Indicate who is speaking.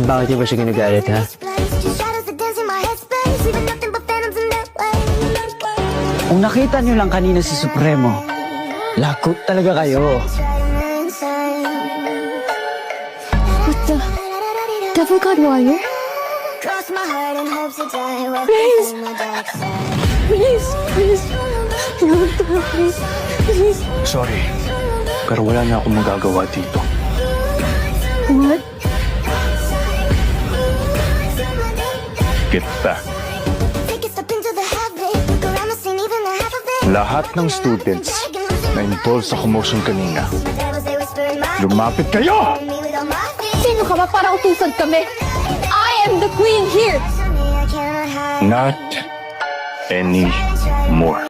Speaker 1: Bakit niyo ba siya ginagalit, ha?
Speaker 2: Kung nakita niyo lang kanina si Supremo, lakot talaga kayo.
Speaker 3: What the? Devil God Warrior? Please! Please! Please! Please! Please!
Speaker 4: Sorry, pero wala na akong magagawa dito.
Speaker 3: What?
Speaker 4: Get back. Lahat ng students na involved sa commotion kanina, lumapit kayo!
Speaker 3: Sino ka ba para utusan kami? I am the queen here!
Speaker 4: Not anymore.